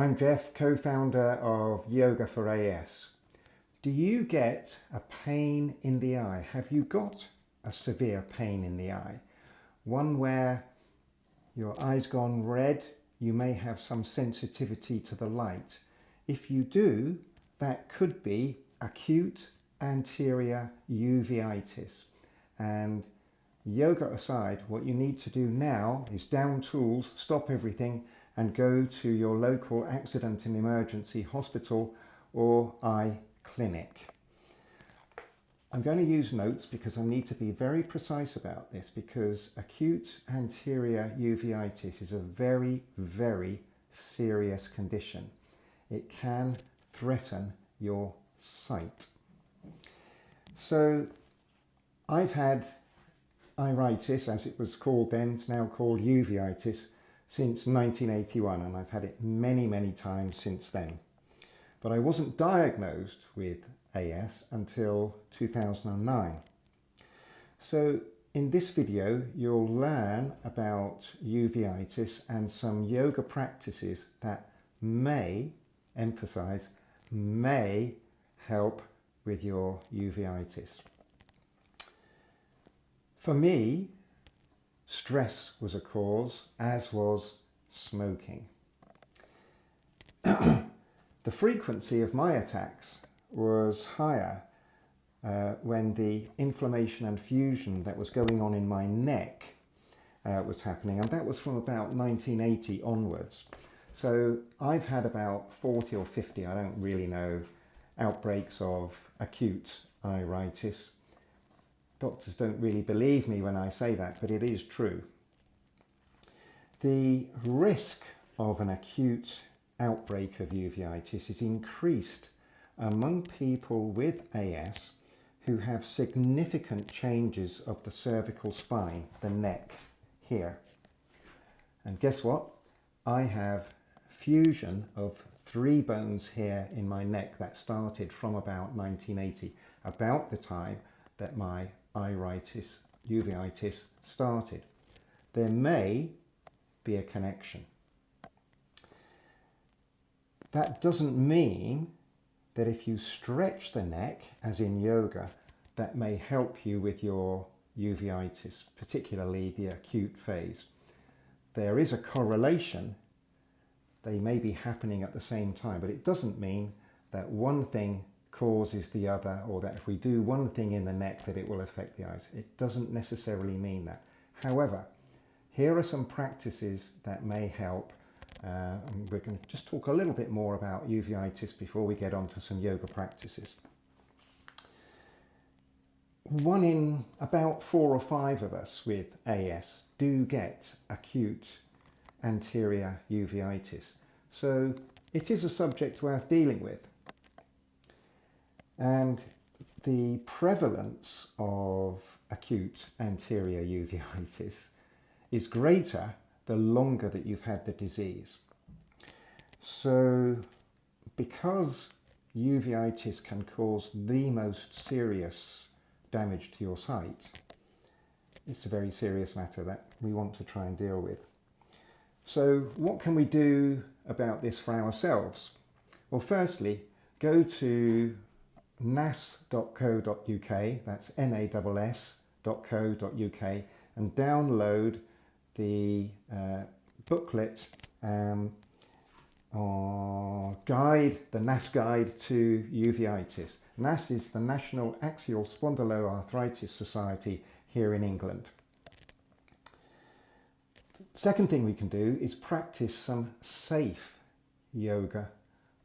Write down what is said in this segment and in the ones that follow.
I'm Geoff, co-founder of Yoga for AS. Do you get a pain in the eye? Have you got a severe pain in the eye? One where your eye's gone red, you may have some sensitivity to the light. If you do, that could be acute anterior uveitis. And yoga aside, what you need to do now is down tools, stop everything and go to your local accident and emergency hospital or eye clinic. I'm going to use notes because I need to be very precise about this, because acute anterior uveitis is a very, very serious condition. It can threaten your sight. So I've had iritis, as it was called then, it's now called uveitis, since 1981, and I've had it many, many times since then. But I wasn't diagnosed with AS until 2009. So in this video, you'll learn about uveitis and some yoga practices that may, emphasize, may help with your uveitis. For me, stress was a cause, as was smoking. The frequency of my attacks was higher when the inflammation and fusion that was going on in my neck was happening, and that was from about 1980 onwards. So I've had about 40 or 50, I don't really know, outbreaks of acute iritis. Doctors don't really believe me when I say that, but it is true. The risk of an acute outbreak of uveitis is increased among people with AS who have significant changes of the cervical spine, the neck, here. And guess what? I have fusion of 3 bones here in my neck that started from about 1980, about the time that my uveitis started. There may be a connection. That doesn't mean that if you stretch the neck, as in yoga, that may help you with your uveitis, particularly the acute phase. There is a correlation. They may be happening at the same time, but it doesn't mean that one thing causes the other, or that if we do one thing in the neck that it will affect the eyes. It doesn't necessarily mean that. However, here are some practices that may help. We're going to just talk a little bit more about uveitis before we get on to some yoga practices. 1 in about 4 or 5 of us with AS do get acute anterior uveitis. So it is a subject worth dealing with. And the prevalence of acute anterior uveitis is greater the longer that you've had the disease. So because uveitis can cause the most serious damage to your sight, it's a very serious matter that we want to try and deal with. So what can we do about this for ourselves? Well, firstly, go to nas.co.uk, that's nass.co.uk, and download the booklet or guide, the NAS guide to uveitis. NAS is the National Axial Spondyloarthritis Society here in England. Second thing we can do is practice some safe yoga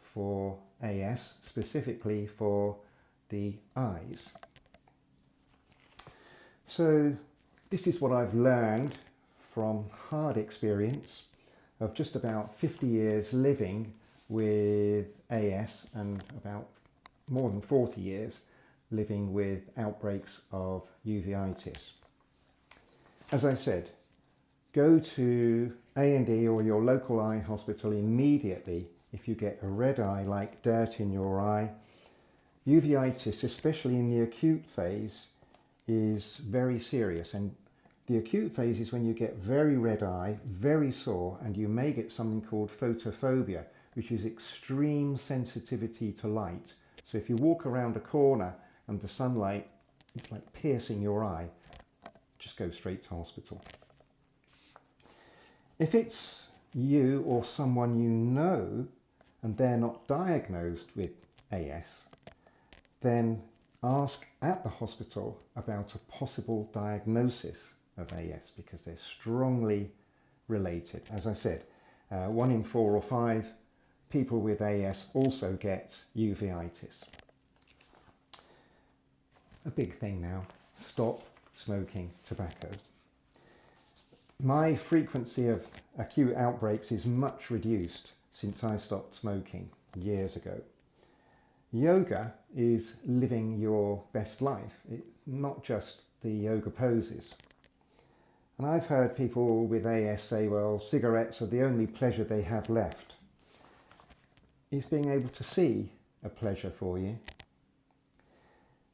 for AS, specifically for the eyes. So this is what I've learned from hard experience of just about 50 years living with AS and about more than 40 years living with outbreaks of uveitis. As I said, go to A&E or your local eye hospital immediately if you get a red eye like dirt in your eye. Uveitis, especially in the acute phase, is very serious, and the acute phase is when you get very red eye, very sore, and you may get something called photophobia, which is extreme sensitivity to light. So if you walk around a corner and the sunlight, it's like piercing your eye, just go straight to hospital. If it's you or someone you know and they're not diagnosed with AS, then ask at the hospital about a possible diagnosis of AS, because they're strongly related. As I said, 1 in 4 or 5 people with AS also get uveitis. A big thing now, stop smoking tobacco. My frequency of acute outbreaks is much reduced since I stopped smoking years ago. Yoga is living your best life, not just the yoga poses. And I've heard people with AS say, well, cigarettes are the only pleasure they have left. Is being able to see a pleasure for you?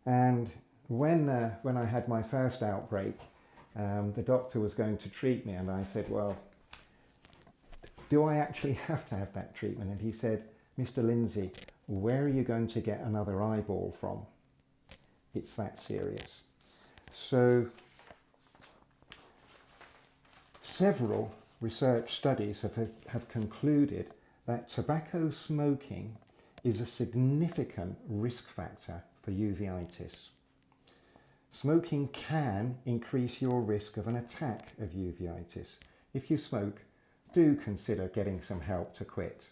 And when I had my first outbreak, the doctor was going to treat me, and I said, well, do I actually have to have that treatment? And he said, Mr. Lindsay, where are you going to get another eyeball from? It's that serious. So several research studies have concluded that tobacco smoking is a significant risk factor for uveitis. Smoking can increase your risk of an attack of uveitis. If you smoke, do consider getting some help to quit.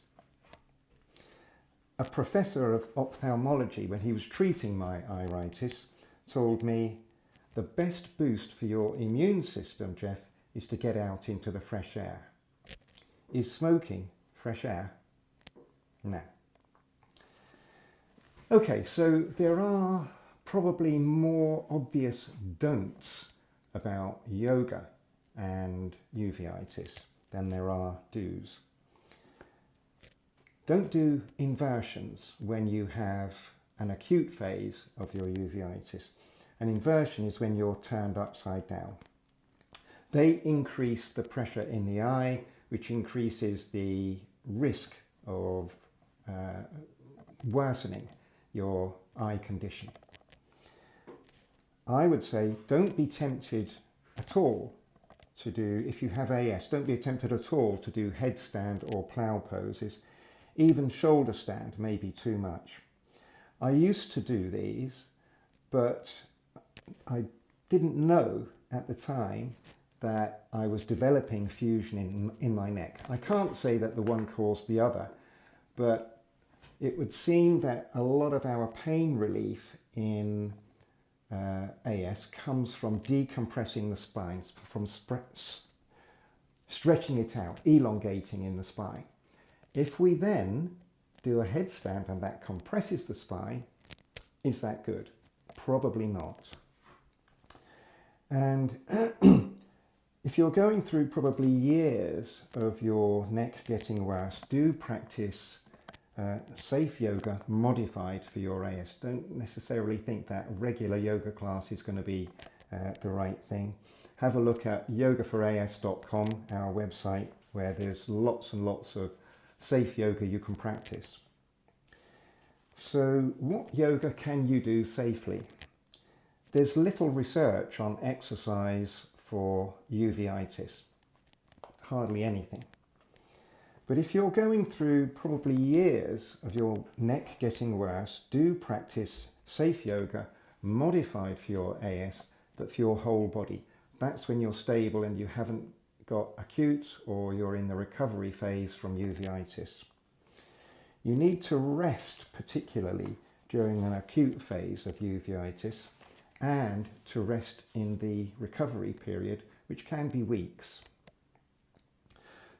A professor of ophthalmology, when he was treating my iritis, told me, the best boost for your immune system, Geoff, is to get out into the fresh air. Is smoking fresh air? No. Okay, so there are probably more obvious don'ts about yoga and uveitis than there are do's. Don't do inversions when you have an acute phase of your uveitis. An inversion is when you're turned upside down. They increase the pressure in the eye, which increases the risk of worsening your eye condition. I would say don't be tempted at all to do, if you have AS, don't be tempted at all to do headstand or plough poses. Even shoulder stand may be too much. I used to do these, but I didn't know at the time that I was developing fusion in my neck. I can't say that the one caused the other, but it would seem that a lot of our pain relief in AS comes from decompressing the spine, from stretching it out, elongating in the spine. If we then do a headstand and that compresses the spine, is that good? Probably not. And if you're going through probably years of your neck getting worse, do practice safe yoga modified for your AS. Don't necessarily think that regular yoga class is going to be the right thing. Have a look at yogaforas.com, our website, where there's lots and lots of safe yoga you can practice. So what yoga can you do safely? There's little research on exercise for uveitis, hardly anything. But if you're going through probably years of your neck getting worse, do practice safe yoga modified for your AS, but for your whole body. That's when you're stable and you haven't got acute or you're in the recovery phase from uveitis. You need to rest particularly during an acute phase of uveitis and to rest in the recovery period, which can be weeks.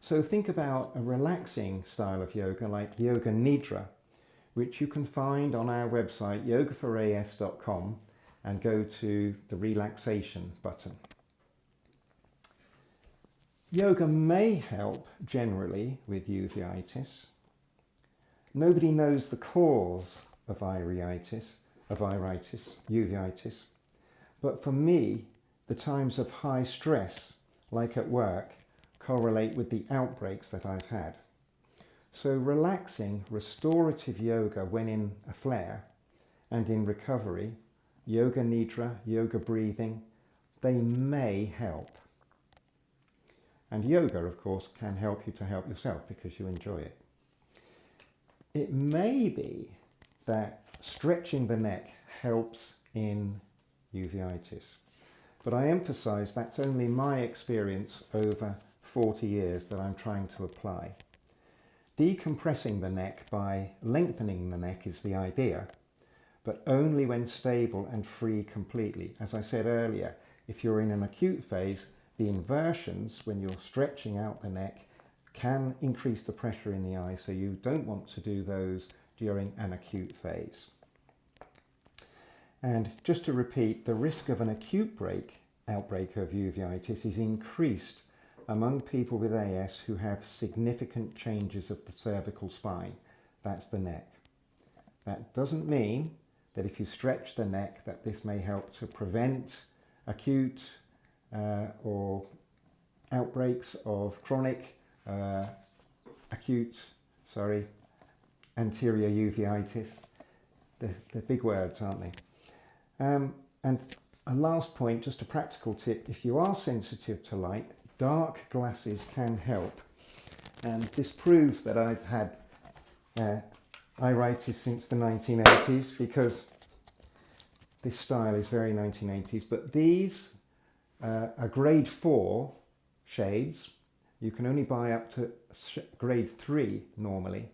So think about a relaxing style of yoga like yoga nidra, which you can find on our website yogaforas.com and go to the relaxation button. Yoga may help generally with uveitis. Nobody knows the cause of uveitis, but for me, the times of high stress, like at work, correlate with the outbreaks that I've had. So relaxing restorative yoga when in a flare and in recovery, yoga nidra, yoga breathing, they may help. And yoga, of course, can help you to help yourself because you enjoy it. It may be that stretching the neck helps in uveitis. But I emphasise that's only my experience over 40 years that I'm trying to apply. Decompressing the neck by lengthening the neck is the idea, but only when stable and free completely. As I said earlier, if you're in an acute phase, the inversions, when you're stretching out the neck, can increase the pressure in the eye, so you don't want to do those during an acute phase. And just to repeat, the risk of an acute outbreak of uveitis is increased among people with AS who have significant changes of the cervical spine. That's the neck. That doesn't mean that if you stretch the neck that this may help to prevent acute or outbreaks of chronic anterior uveitis. They're big words, aren't they? And a last point, just a practical tip, if you are sensitive to light, dark glasses can help. And this proves that I've had iritis since the 1980s, because this style is very 1980s. But these are grade 4 shades. You can only buy up to grade 3 normally.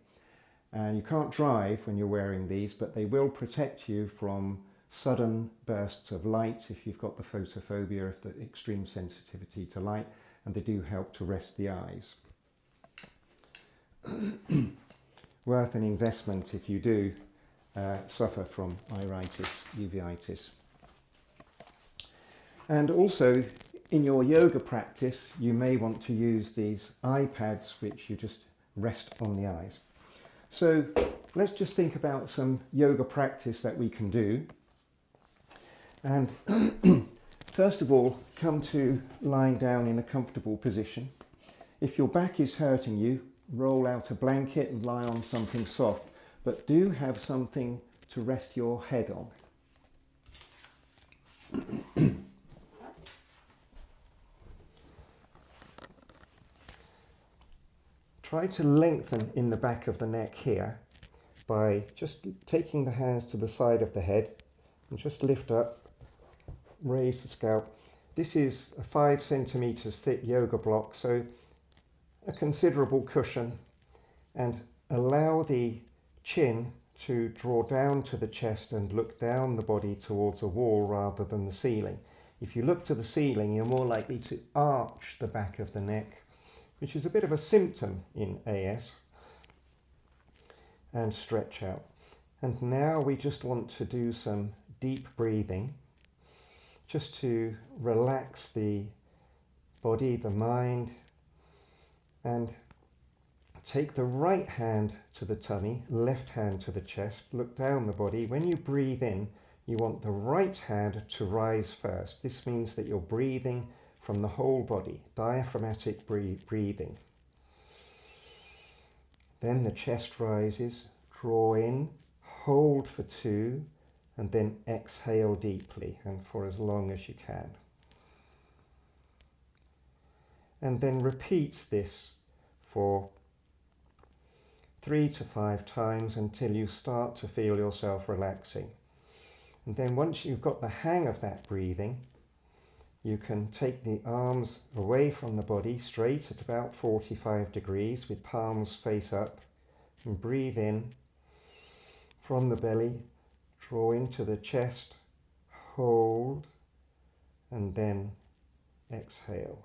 And you can't drive when you're wearing these, but they will protect you from sudden bursts of light if you've got the photophobia, of the extreme sensitivity to light, and they do help to rest the eyes. Worth an investment if you do suffer from uveitis. And also, in your yoga practice, you may want to use these iPads which you just rest on the eyes. So let's just think about some yoga practice that we can do. And first of all, come to lying down in a comfortable position. If your back is hurting you, roll out a blanket and lie on something soft, but do have something to rest your head on. Try to lengthen in the back of the neck here by just taking the hands to the side of the head and just lift up, raise the scalp. This is a 5 centimeters thick yoga block, so a considerable cushion, and allow the chin to draw down to the chest and look down the body towards a wall rather than the ceiling. If you look to the ceiling, you're more likely to arch the back of the neck, which is a bit of a symptom in AS, and stretch out. And now we just want to do some deep breathing, just to relax the body, the mind, and take the right hand to the tummy, left hand to the chest, look down the body. When you breathe in, you want the right hand to rise first. This means that you're breathing from the whole body, diaphragmatic breathing. Then the chest rises, draw in, hold for 2, and then exhale deeply and for as long as you can. And then repeat this for 3 to 5 times until you start to feel yourself relaxing. And then once you've got the hang of that breathing, you can take the arms away from the body, straight at about 45 degrees with palms face up, and breathe in from the belly, draw into the chest, hold, and then exhale.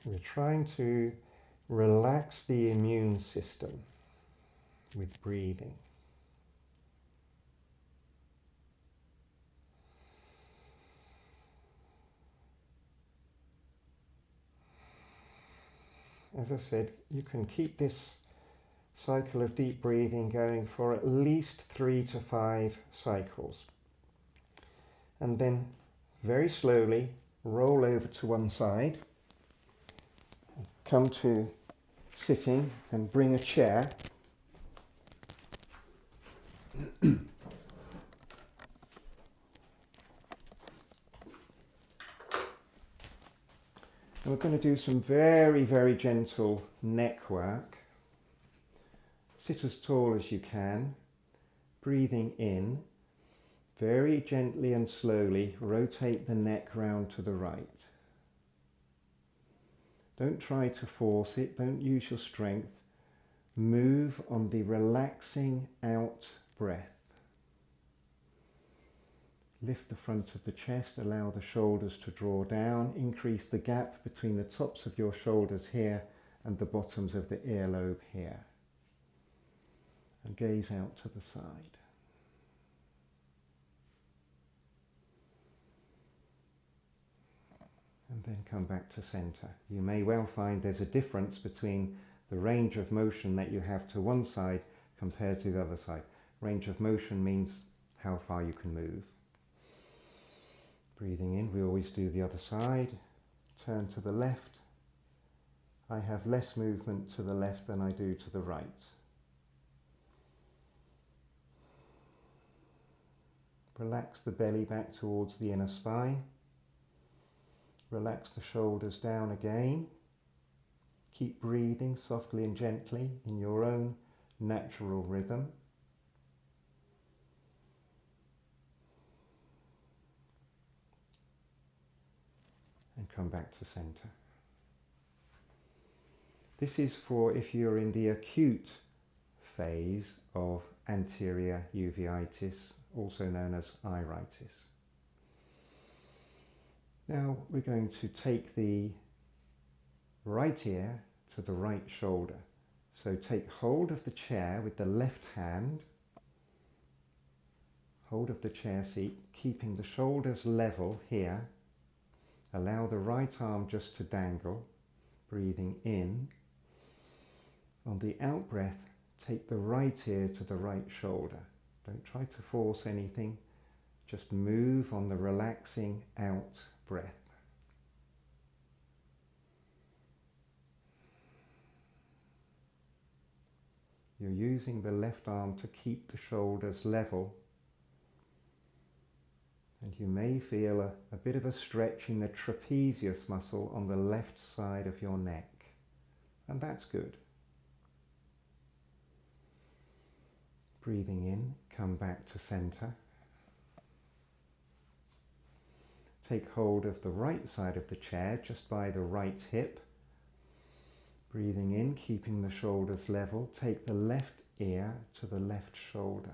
We're trying to relax the immune system with breathing. as I said, you can keep this cycle of deep breathing going for at least 3 to 5 cycles. And then very slowly roll over to one side, come to sitting and bring a chair. And we're going to do some very, very gentle neck work. Sit as tall as you can, breathing in. Very gently and slowly rotate the neck round to the right. Don't try to force it, don't use your strength. Move on the relaxing out breath. Lift the front of the chest, allow the shoulders to draw down, increase the gap between the tops of your shoulders here and the bottoms of the earlobe here. And gaze out to the side. And then come back to center. You may well find there's a difference between the range of motion that you have to one side compared to the other side. Range of motion means how far you can move. Breathing in, we always do the other side. Turn to the left. I have less movement to the left than I do to the right. Relax the belly back towards the inner spine. Relax the shoulders down again. Keep breathing softly and gently in your own natural rhythm. And come back to center. This is for if you're in the acute phase of anterior uveitis, also known as iritis. Now we're going to take the right ear to the right shoulder. So take hold of the chair with the left hand, hold of the chair seat, keeping the shoulders level here. Allow the right arm just to dangle, breathing in. On the out breath, take the right ear to the right shoulder. Don't try to force anything, just move on the relaxing out breath. You're using the left arm to keep the shoulders level, and you may feel a bit of a stretch in the trapezius muscle on the left side of your neck, and that's good. Breathing in, come back to center. Take hold of the right side of the chair, just by the right hip. Breathing in, keeping the shoulders level. Take the left ear to the left shoulder.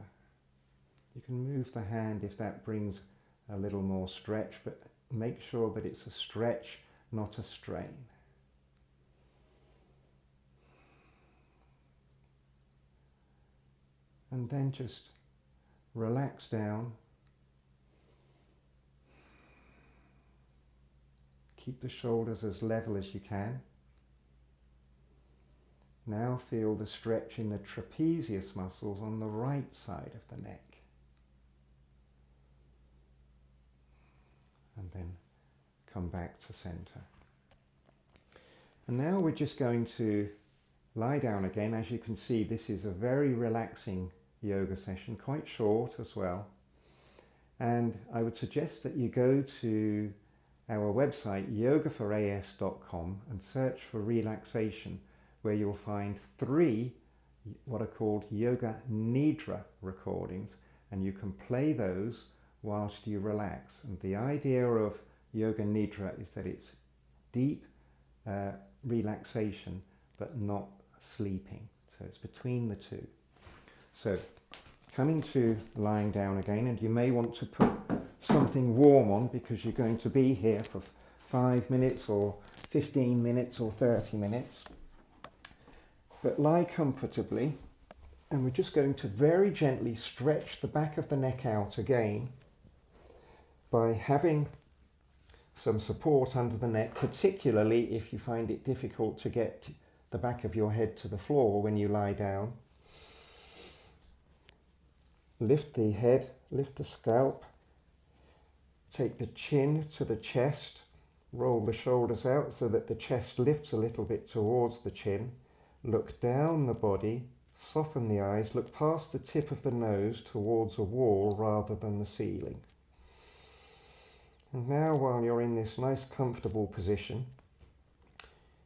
You can move the hand if that brings a little more stretch, but make sure that it's a stretch, not a strain. And then just relax down. Keep the shoulders as level as you can. Now feel the stretch in the trapezius muscles on the right side of the neck. And then come back to center. And now we're just going to lie down again. As you can see, this is a very relaxing yoga session, quite short as well. And I would suggest that you go to our website, yogaforas.com, and search for relaxation, where you'll find 3 what are called yoga nidra recordings, and you can play those whilst you relax. And the idea of yoga nidra is that it's deep relaxation but not sleeping, so it's between the two. So coming to lying down again, and you may want to put something warm on because you're going to be here for 5 minutes or 15 minutes or 30 minutes. But lie comfortably, and we're just going to very gently stretch the back of the neck out again by having some support under the neck, particularly if you find it difficult to get the back of your head to the floor when you lie down. Lift the head, lift the scalp, take the chin to the chest, roll the shoulders out so that the chest lifts a little bit towards the chin. Look down the body, soften the eyes, look past the tip of the nose towards a wall rather than the ceiling. And now, while you're in this nice comfortable position,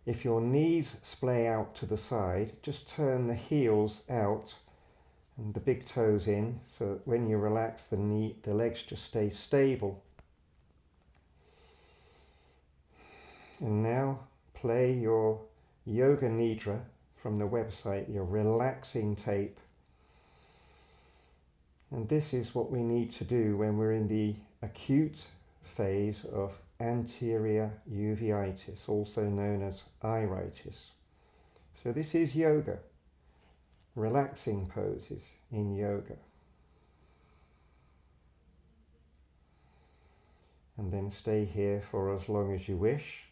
if your knees splay out to the side, just turn the heels out and the big toes in, so that when you relax the legs just stay stable. And now play your yoga nidra from the website, your relaxing tape. And this is what we need to do when we're in the acute phase of anterior uveitis, also known as iritis. So this is yoga, relaxing poses in yoga. And then stay here for as long as you wish.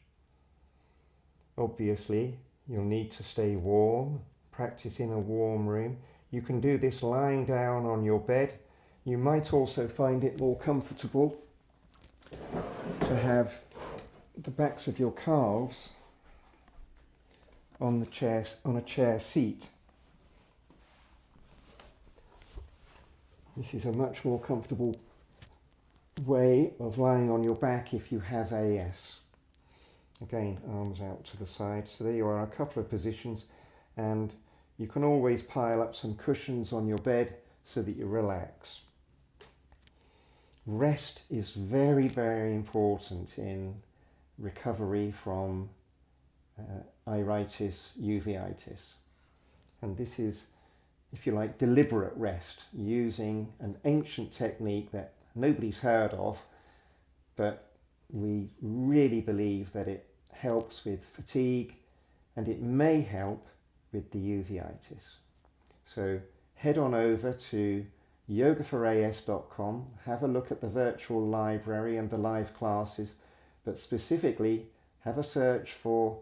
Obviously, you'll need to stay warm, practice in a warm room. You can do this lying down on your bed. You might also find it more comfortable to have the backs of your calves on a chair seat. This is a much more comfortable way of lying on your back if you have AS. Again, arms out to the side. So there you are, a couple of positions, and you can always pile up some cushions on your bed so that you relax. Rest is very, very important in recovery from iritis, uveitis. And this is, if you like, deliberate rest, using an ancient technique that nobody's heard of, but we really believe that it helps with fatigue and it may help with the uveitis. So head on over to yogaforas.com, have a look at the virtual library and the live classes, but specifically have a search for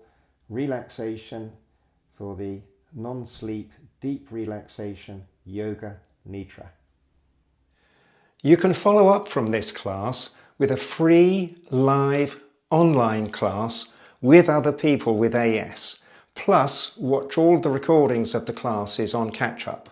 relaxation, for the non-sleep deep relaxation yoga nidra. You can follow up from this class with a free live online class with other people with AS, plus watch all the recordings of the classes on catch up,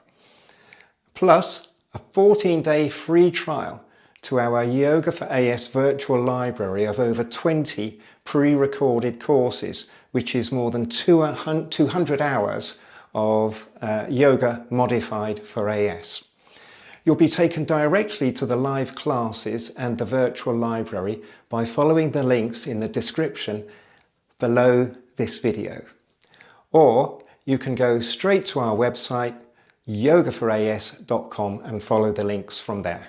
plus a 14-day free trial to our Yoga for AS virtual library of over 20 pre-recorded courses, which is more than 200 hours of yoga modified for AS. You'll be taken directly to the live classes and the virtual library by following the links in the description below this video. Or you can go straight to our website yogaforas.com and follow the links from there.